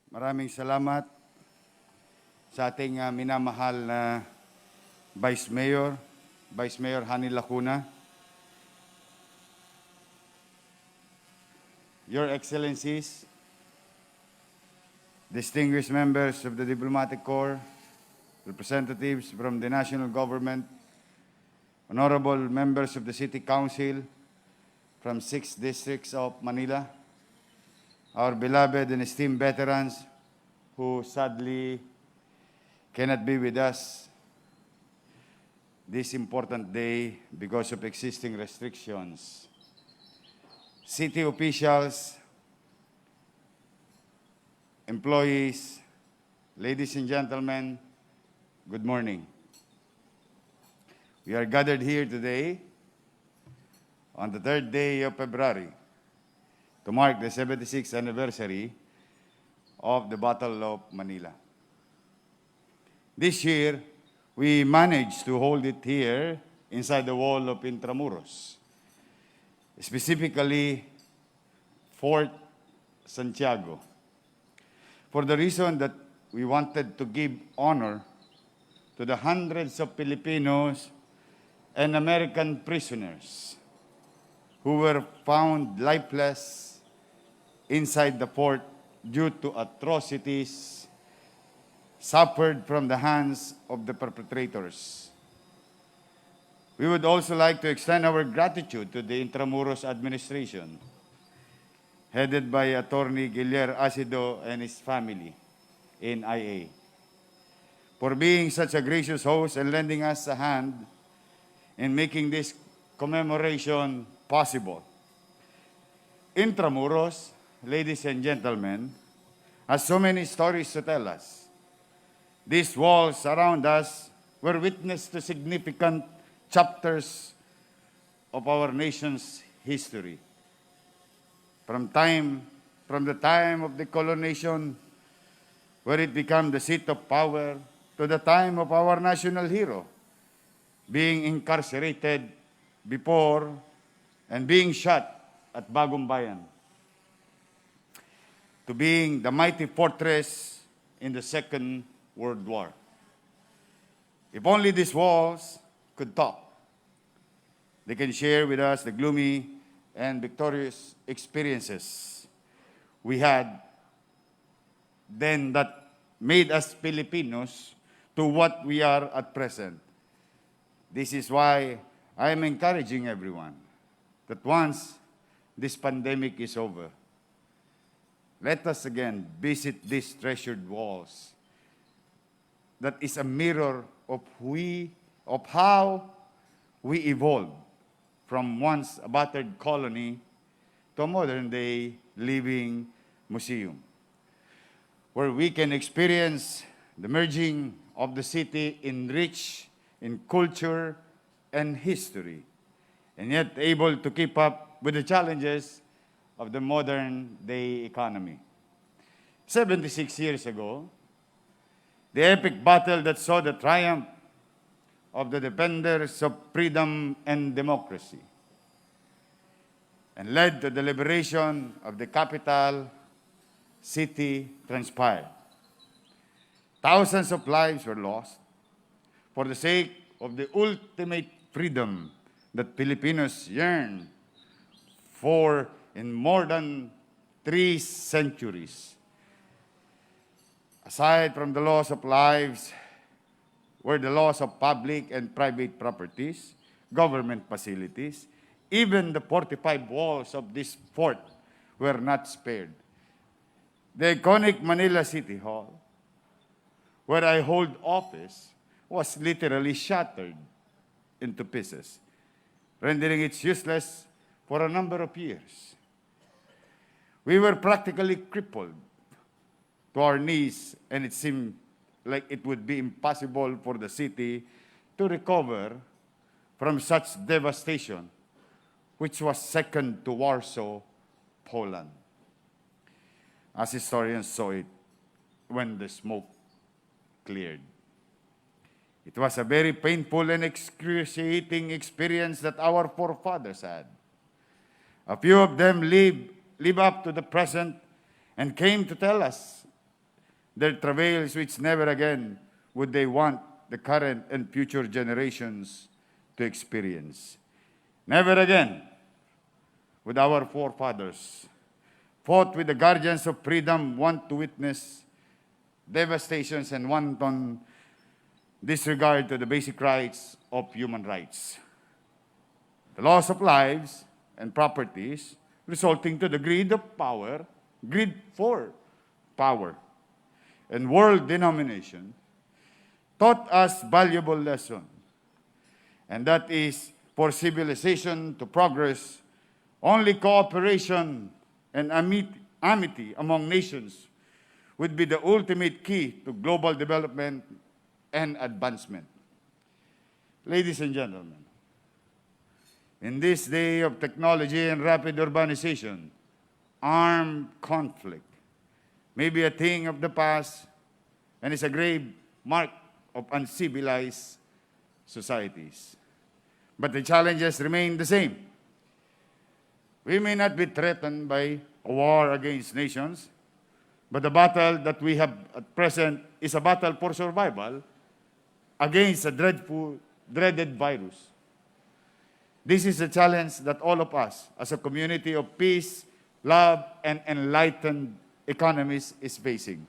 Maraming salamat sa ating minamahal na Vice Mayor Hani Lacuna. Your Excellencies, distinguished members of the Diplomatic Corps, representatives from the national government, honorable members of the City Council from 6 districts of Manila, our beloved and esteemed veterans who sadly cannot be with us this important day because of existing restrictions. City officials, employees, ladies and gentlemen, good morning. We are gathered here today on the 3rd day of February to mark the 76th anniversary of the Battle of Manila. This year, we managed to hold it here inside the wall of Intramuros, specifically Fort Santiago, for the reason that we wanted to give honor to the hundreds of Filipinos and American prisoners who were found lifeless inside the fort due to atrocities suffered from the hands of the perpetrators. We would also like to extend our gratitude to the Intramuros administration, headed by Attorney Guillermo Acido and his family, NIA, for being such a gracious host and lending us a hand in making this commemoration possible. Intramuros, ladies and gentlemen, has so many stories to tell us. These walls around us were witness to significant chapters of our nation's history. From the time of the colonization, where it became the seat of power, to the time of our national hero being incarcerated before and being shot at Bagong Bayan, to being the mighty fortress in the Second World War. If only these walls could talk, they can share with us the gloomy and victorious experiences we had then that made us Filipinos to what we are at present. This is why I am encouraging everyone that once this pandemic is over, let us again visit these treasured walls that is a mirror of how we evolved from once a battered colony to a modern-day living museum, where we can experience the merging of the city enriched in culture and history, and yet able to keep up with the challenges of the modern-day economy. 76 years ago, the epic battle that saw the triumph of the defenders of freedom and democracy and led to the liberation of the capital city transpired. Thousands of lives were lost for the sake of the ultimate freedom that Filipinos yearn for in more than 3 centuries. Aside from the loss of lives, were the loss of public and private properties, government facilities, even the fortified walls of this fort were not spared. The iconic Manila City Hall, where I hold office, was literally shattered into pieces, rendering it useless for a number of years. We were practically crippled to our knees, and it seemed like it would be impossible for the city to recover from such devastation, which was second to Warsaw, Poland, as historians saw it when the smoke cleared. It was a very painful and excruciating experience that our forefathers had. A few of them live up to the present and came to tell us their travails which never again would they want the current and future generations to experience. Never again would our forefathers, fought with the guardians of freedom, want to witness devastations and wanton disregard to the basic rights of human rights. The loss of lives and properties resulting to the greed for power, and world denomination taught us valuable lesson, and that is for civilization to progress, only cooperation and amity among nations would be the ultimate key to global development and advancement. Ladies and gentlemen, in this day of technology and rapid urbanization, armed conflict may be a thing of the past and is a grave mark of uncivilized societies. But the challenges remain the same. We may not be threatened by a war against nations, but the battle that we have at present is a battle for survival against a dreaded virus. This is a challenge that all of us, as a community of peace, love, and enlightened economies, is facing.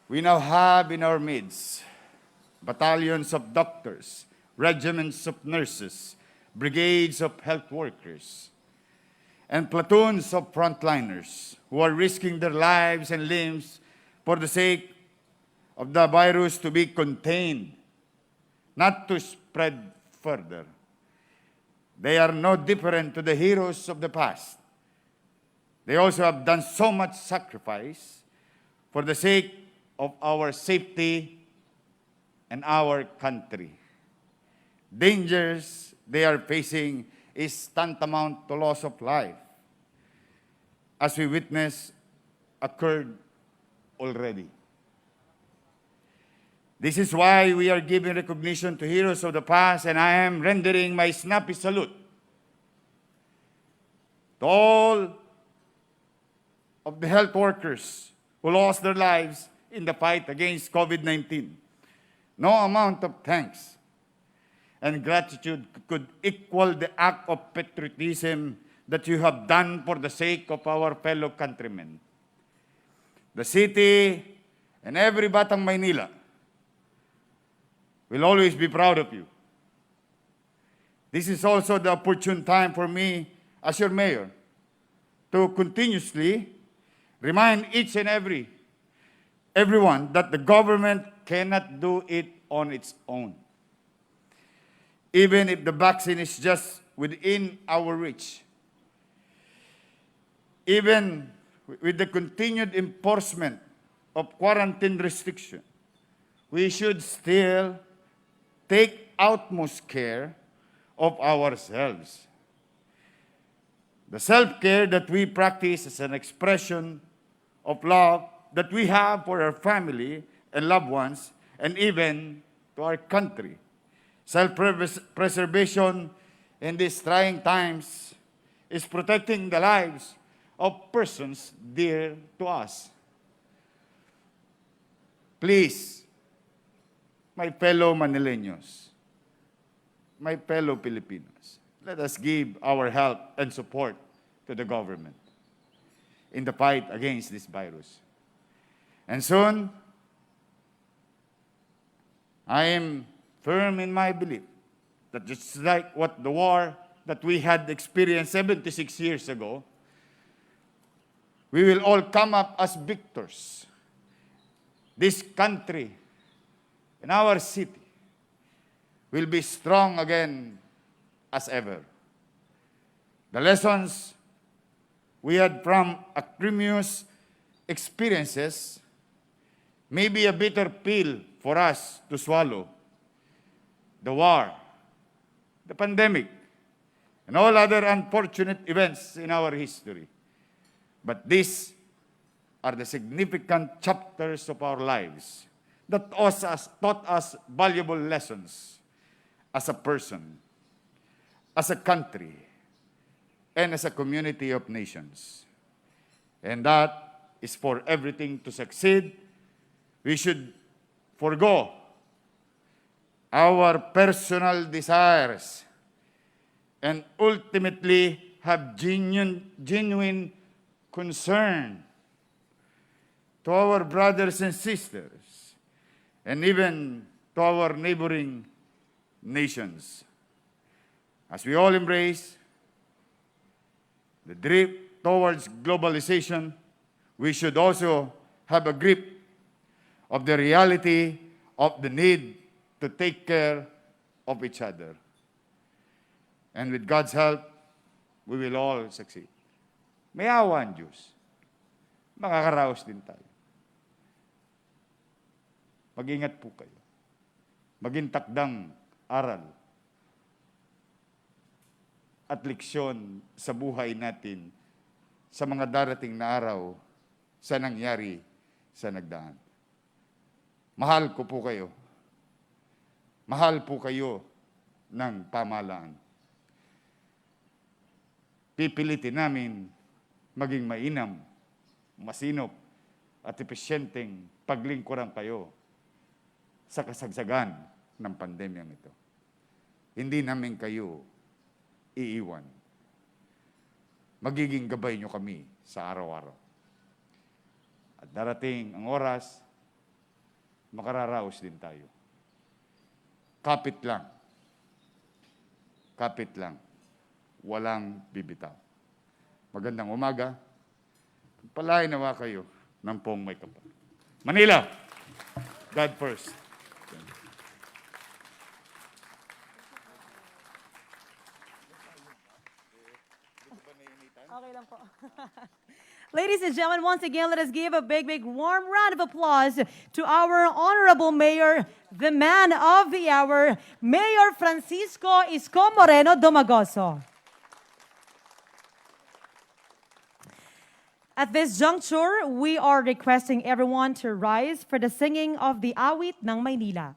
We now have in our midst battalions of doctors, regiments of nurses, brigades of health workers, and platoons of frontliners who are risking their lives and limbs for the sake of the virus to be contained, not to spread further. They are no different to the heroes of the past. They also have done so much sacrifice for the sake of our safety and our country. Dangers they are facing is tantamount to loss of life, as we witness occurred already. This is why we are giving recognition to heroes of the past, and I am rendering my snappy salute to all of the health workers who lost their lives in the fight against COVID-19. No amount of thanks and gratitude could equal the act of patriotism that you have done for the sake of our fellow countrymen. The city and every Batang Manila will always be proud of you. This is also the opportune time for me, as your mayor, to continuously remind each and everyone that the government cannot do it on its own. Even if the vaccine is just within our reach, even with the continued enforcement of quarantine restriction, we should still take utmost care of ourselves. The self-care that we practice is an expression of love that we have for our family and loved ones, and even to our country. Self-preservation in these trying times is protecting the lives of persons dear to us. Please, my fellow Manileños, my fellow Filipinos, let us give our help and support to the government in the fight against this virus. And soon, I am firm in my belief that just like what the war that we had experienced 76 years ago, we will all come up as victors. This country and our city will be strong again as ever. The lessons we had from acrimonious experiences may be a bitter pill for us to swallow. The war, the pandemic, and all other unfortunate events in our history. But these are the significant chapters of our lives that taught us valuable lessons as a person, as a country, and as a community of nations. And that is for everything to succeed, we should forgo our personal desires and ultimately have genuine concern to our brothers and sisters, and even to our neighboring nations. As we all embrace the drift towards globalization, we should also have a grip of the reality of the need to take care of each other. And with God's help, we will all succeed. May awa ang Diyos. Makakaraos din tayo. Mag-ingat po kayo. Maging takdang aral at leksyon sa buhay natin sa mga darating na araw sa nangyari sa nagdaan. Mahal ko po kayo. Mahal po kayo ng pamahalaan. Pipilitin namin maging mainam, masinop, at epesyenteng paglingkuran kayo sa kasagsagan ng pandemyang ito. Hindi namin kayo iiwan. Magiging gabay nyo kami sa araw-araw. At darating ang oras, makararaos din tayo. Kapit lang. Kapit lang. Walang bibitaw. Magandang umaga. Palain nawa kayo ng pong may kapal. Manila, God first. Okay lang po. Ladies and gentlemen, once again, let us give a big, warm round of applause to our honorable mayor, the man of the hour, Mayor Francisco Isko Moreno Domagoso. At this juncture, we are requesting everyone to rise for the singing of the Awit ng Maynila.